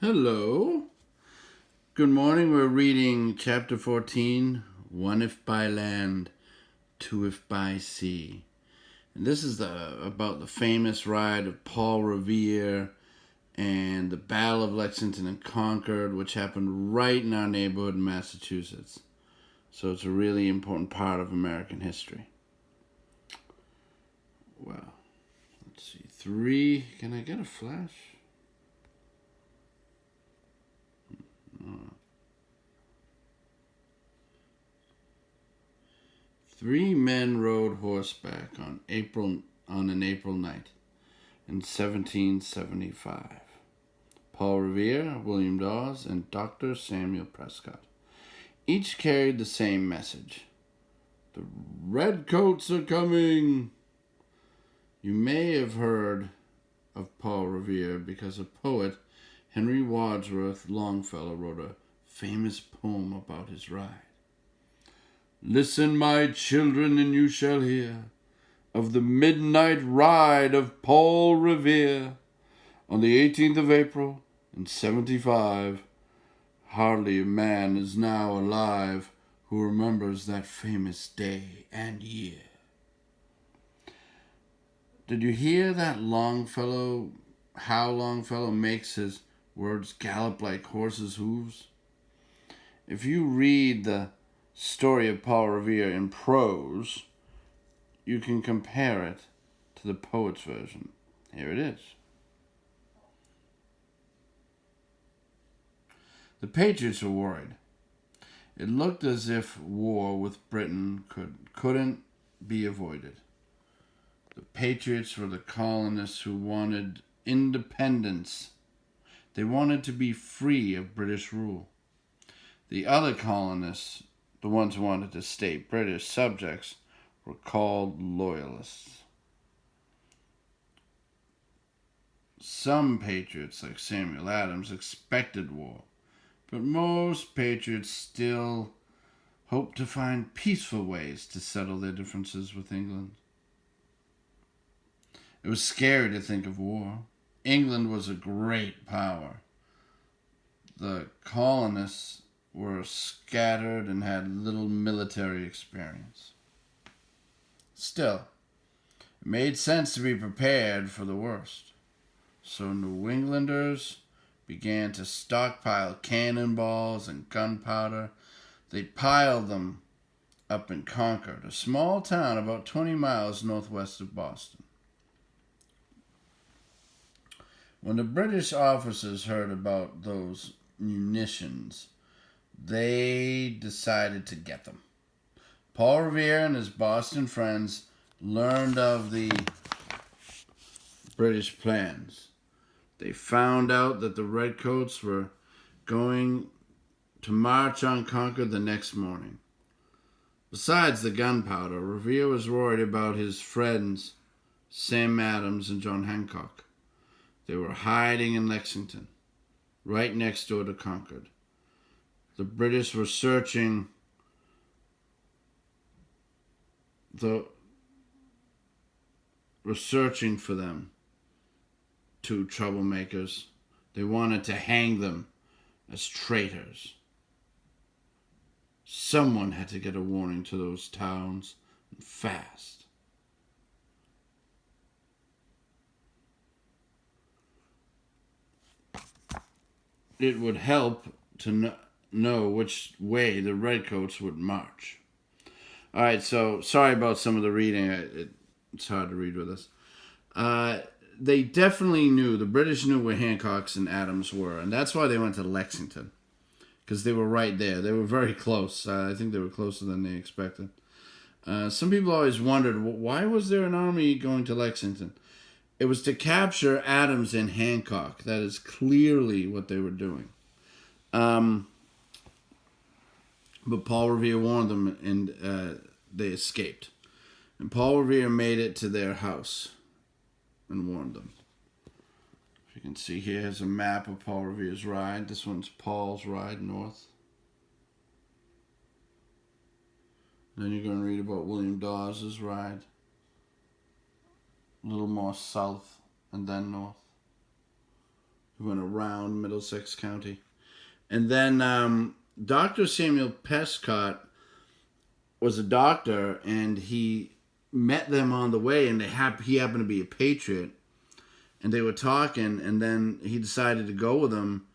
Hello. Good morning. We're reading chapter 14, One If by Land, Two If by Sea. And this is about the famous ride of Paul Revere and the Battle of Lexington and Concord, which happened right in our neighborhood in Massachusetts. So it's a really important part of American history. Well, let's see. 3. Can I get a flash? 3 men rode horseback on an April night in 1775. Paul Revere, William Dawes, and Dr. Samuel Prescott. Each carried the same message. The redcoats are coming! You may have heard of Paul Revere because a poet, Henry Wadsworth Longfellow, wrote a famous poem about his ride. Listen, my children, and you shall hear of the midnight ride of Paul Revere on the 18th of April in 75. Hardly a man is now alive who remembers that famous day and year. Did you hear that Longfellow, how Longfellow makes his words gallop like horses' hooves? If you read the story of Paul Revere in prose, you can compare it to the poet's version. Here it is. The Patriots were worried. It looked as if war with Britain couldn't be avoided. The Patriots were the colonists who wanted independence. They wanted to be free of British rule. The other colonists, the ones who wanted to stay British subjects, were called loyalists. Some patriots, like Samuel Adams, expected war, but most patriots still hoped to find peaceful ways to settle their differences with England. It was scary to think of war. England was a great power. The colonists were scattered and had little military experience. Still, it made sense to be prepared for the worst. So New Englanders began to stockpile cannonballs and gunpowder. They piled them up in Concord, a small town about 20 miles northwest of Boston. When the British officers heard about those munitions, they decided to get them. Paul Revere and his Boston friends learned of the British plans. They found out that the redcoats were going to march on Concord the next morning. Besides the gunpowder, Revere was worried about his friends Sam Adams and John Hancock. They were hiding in Lexington, right next door to Concord. The British were searching for them, two troublemakers. They wanted to hang them as traitors. Someone had to get a warning to those towns, and fast. It would help to know which way the redcoats would march. All right, so sorry about some of the reading. It's hard to read with us. They definitely knew, the British knew where Hancock's and Adams were, and that's why they went to Lexington, because they were right there. They were very close. I think they were closer than they expected. Some people always wondered, why was there an army going to Lexington? It was to capture Adams and Hancock. That is clearly what they were doing. But Paul Revere warned them, and they escaped. And Paul Revere made it to their house and warned them. If you can see here, here's a map of Paul Revere's ride. This one's Paul's ride north. Then you're going to read about William Dawes' ride. A little more south and then north. went around Middlesex County. And then Dr. Samuel Prescott was a doctor, and he met them on the way, and he happened to be a patriot. And they were talking, and then he decided to go with them.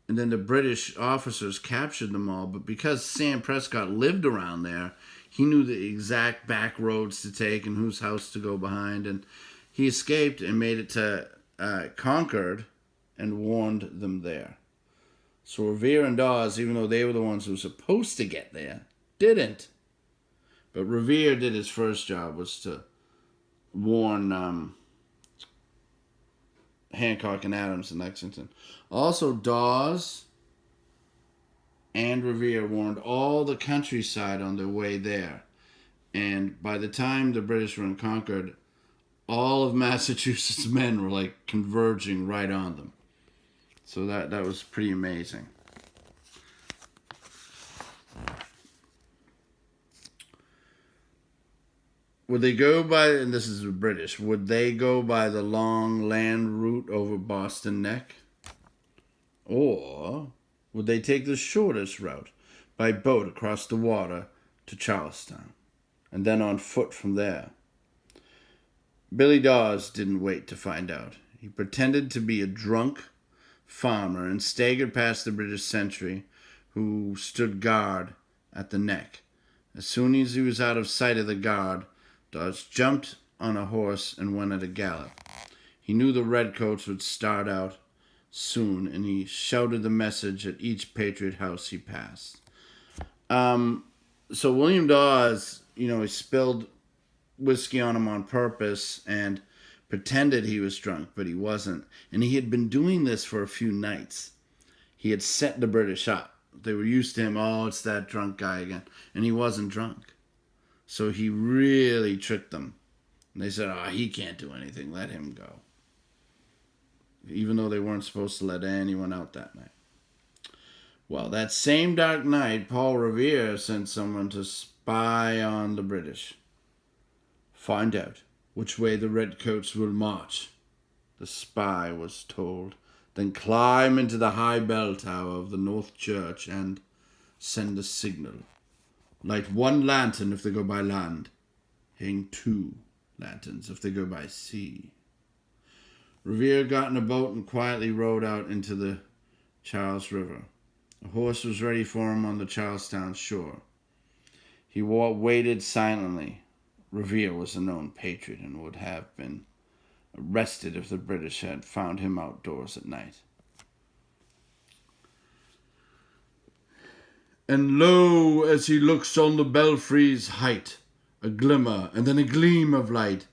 And then the British officers captured them all. But because Sam Prescott lived around there, he knew the exact back roads to take and whose house to go behind. And he escaped and made it to Concord and warned them there. So Revere and Dawes, even though they were the ones who were supposed to get there, didn't. But Revere did his first job, was to warn Hancock and Adams in Lexington. Also, Dawes and Revere warned all the countryside on their way there. And by the time the British were in Concord, all of Massachusetts' men were like converging right on them. So that was pretty amazing. Would they go by, and this is the British, would they go by the long land route over Boston Neck? Or would they take the shortest route by boat across the water to Charlestown, and then on foot from there? Billy Dawes didn't wait to find out. He pretended to be a drunk farmer and staggered past the British sentry who stood guard at the neck. As soon as he was out of sight of the guard, Dawes jumped on a horse and went at a gallop. He knew the redcoats would start out soon, and he shouted the message at each Patriot house he passed. So William Dawes, he spilled whiskey on him on purpose and pretended he was drunk, but he wasn't. And he had been doing this for a few nights. He had set the British up. They were used to him. Oh, it's that drunk guy again. And he wasn't drunk. So he really tricked them. And they said, oh, he can't do anything. Let him go. Even though they weren't supposed to let anyone out that night. Well, that same dark night, Paul Revere sent someone to spy on the British. Find out which way the redcoats will march, the spy was told. Then climb into the high bell tower of the North Church and send a signal. Light one lantern if they go by land. Hang 2 lanterns if they go by sea. Revere got in a boat and quietly rowed out into the Charles River. A horse was ready for him on the Charlestown shore. He waited silently. Revere was a known patriot and would have been arrested if the British had found him outdoors at night. And lo, as he looks on the belfry's height, a glimmer and then a gleam of light,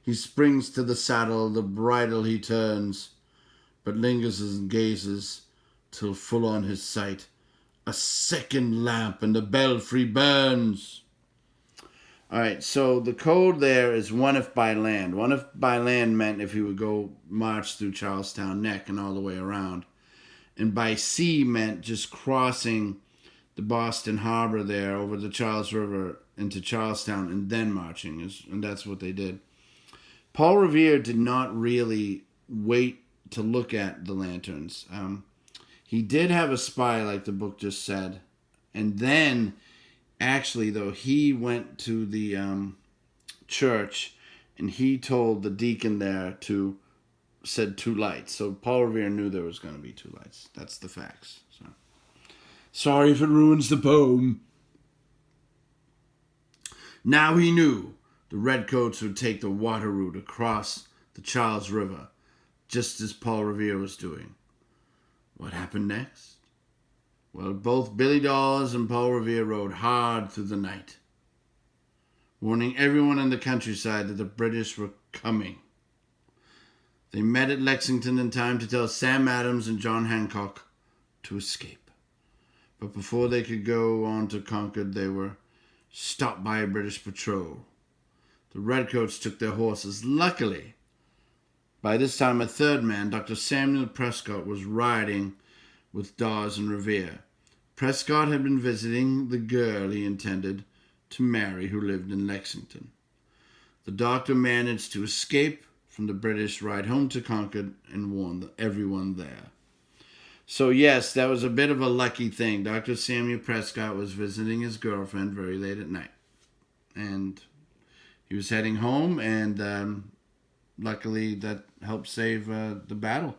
he springs to the saddle, the bridle he turns, but lingers and gazes till full on his sight a second lamp and the belfry burns. All right, so the code there is one if by land. One if by land meant if he would go march through Charlestown Neck and all the way around. And by sea meant just crossing the Boston Harbor there over the Charles River into Charlestown and then marching. And that's what they did. Paul Revere did not really wait to look at the lanterns. He did have a spy, like the book just said. And then, actually, though, he went to the church and he told the deacon there said 2 lights. So Paul Revere knew there was going to be 2 lights. That's the facts. So, sorry if it ruins the poem. Now he knew the redcoats would take the water route across the Charles River, just as Paul Revere was doing. What happened next? Well, both Billy Dawes and Paul Revere rode hard through the night, warning everyone in the countryside that the British were coming. They met at Lexington in time to tell Sam Adams and John Hancock to escape. But before they could go on to Concord, they were stopped by a British patrol. The redcoats took their horses. Luckily, by this time a third man, Dr. Samuel Prescott, was riding with Dawes and Revere. Prescott had been visiting the girl he intended to marry who lived in Lexington. The doctor managed to escape from the British ride home to Concord and warned everyone there. So yes, that was a bit of a lucky thing. Dr. Samuel Prescott was visiting his girlfriend very late at night. And he was heading home, and luckily that helped save the battle.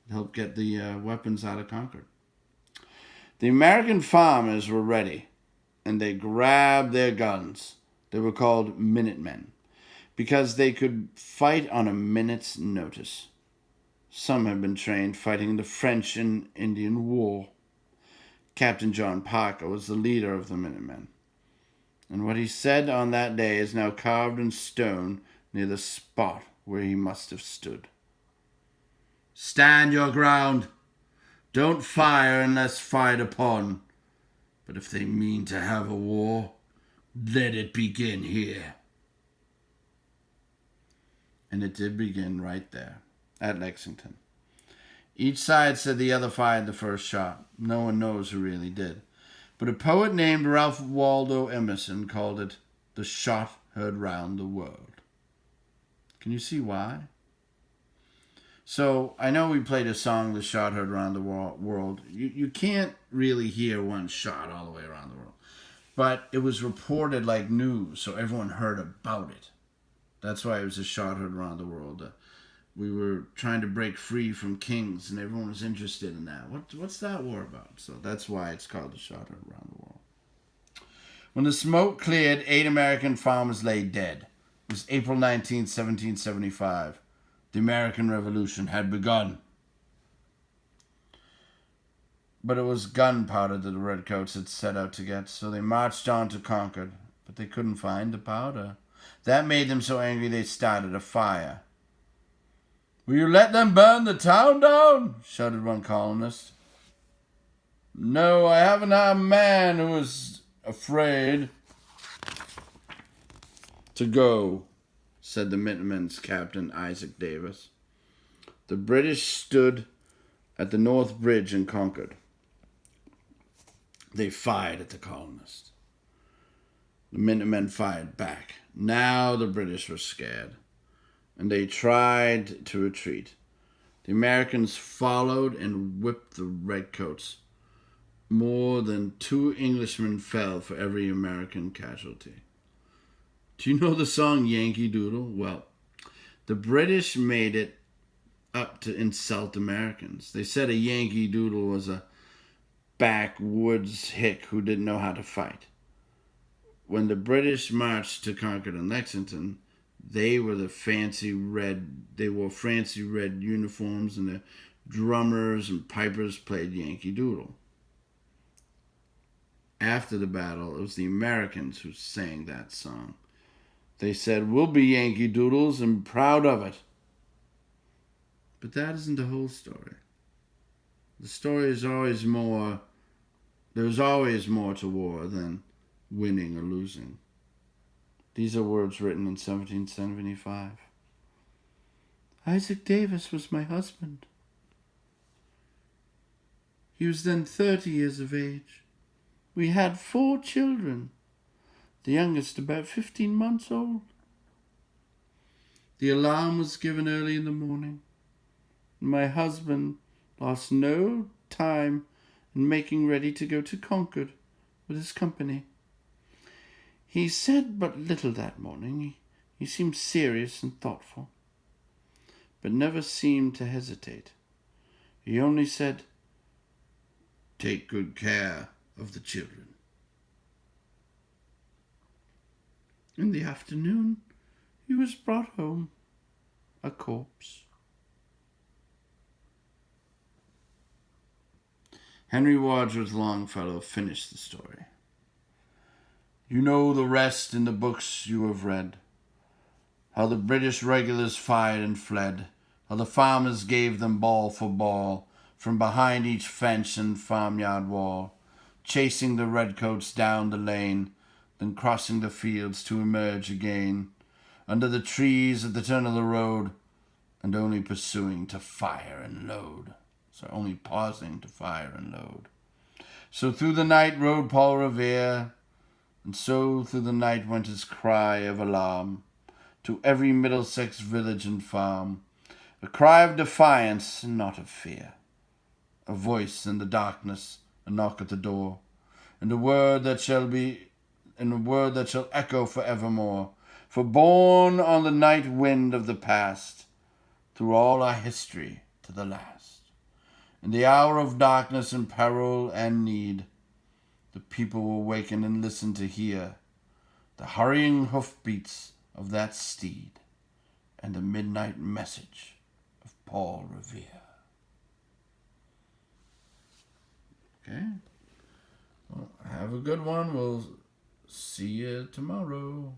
It helped get the weapons out of Concord. The American farmers were ready, and they grabbed their guns. They were called Minutemen, because they could fight on a minute's notice. Some had been trained fighting the French and Indian War. Captain John Parker was the leader of the Minutemen, and what he said on that day is now carved in stone near the spot where he must have stood. "Stand your ground. Don't fire unless fired upon. But if they mean to have a war, let it begin here." And it did begin right there, at Lexington. Each side said the other fired the first shot. No one knows who really did. But a poet named Ralph Waldo Emerson called it the shot heard round the world. Can you see why? So, I know we played a song, The Shot Heard Round the World. You can't really hear one shot all the way around the world. But it was reported like news, so everyone heard about it. That's why it was a shot heard around the world. We were trying to break free from kings, and everyone was interested in that. What's that war about? So that's why it's called the shot heard around the world. When the smoke cleared, 8 American farmers lay dead. It was April 19, 1775. The American Revolution had begun. But it was gunpowder that the Redcoats had set out to get, so they marched on to Concord, but they couldn't find the powder. That made them so angry they started a fire. "Will you let them burn the town down?" shouted one colonist. "No, I haven't a man who is afraid to go," said the Minutemen's captain, Isaac Davis. The British stood at the North Bridge in Concord. They fired at the colonists. The Minutemen fired back. Now the British were scared, and they tried to retreat. The Americans followed and whipped the Redcoats. More than 2 Englishmen fell for every American casualty. Do you know the song Yankee Doodle? Well, the British made it up to insult Americans. They said a Yankee Doodle was a backwoods hick who didn't know how to fight. When the British marched to Concord and Lexington, they wore fancy red uniforms, and the drummers and pipers played Yankee Doodle. After the battle, it was the Americans who sang that song. They said, "We'll be Yankee Doodles and proud of it." But that isn't the whole story. The story is always more, there's always more to war than winning or losing. These are words written in 1775. "Isaac Davis was my husband. He was then 30 years of age. We had 4 children, the youngest about 15 months old. The alarm was given early in the morning, and my husband lost no time in making ready to go to Concord with his company. He said but little that morning. He seemed serious and thoughtful, but never seemed to hesitate. He only said, 'Take good care of the children.' In the afternoon, he was brought home, a corpse." Henry Wadsworth Longfellow finished the story. "You know the rest in the books you have read, how the British regulars fired and fled, how the farmers gave them ball for ball from behind each fence and farmyard wall, chasing the redcoats down the lane, then crossing the fields to emerge again under the trees at the turn of the road, and only pursuing to fire and load." So only pausing to fire and load. "So through the night rode Paul Revere, and so through the night went his cry of alarm. to every Middlesex village and farm, a cry of defiance and not of fear, a voice in the darkness, a knock at the door, and a word that shall echo for evermore. For borne on the night wind of the past, through all our history to the last, in the hour of darkness and peril and need, the people will waken and listen to hear the hurrying hoofbeats of that steed and the midnight message of Paul Revere. Okay. Well, have a good one. We'll see you tomorrow.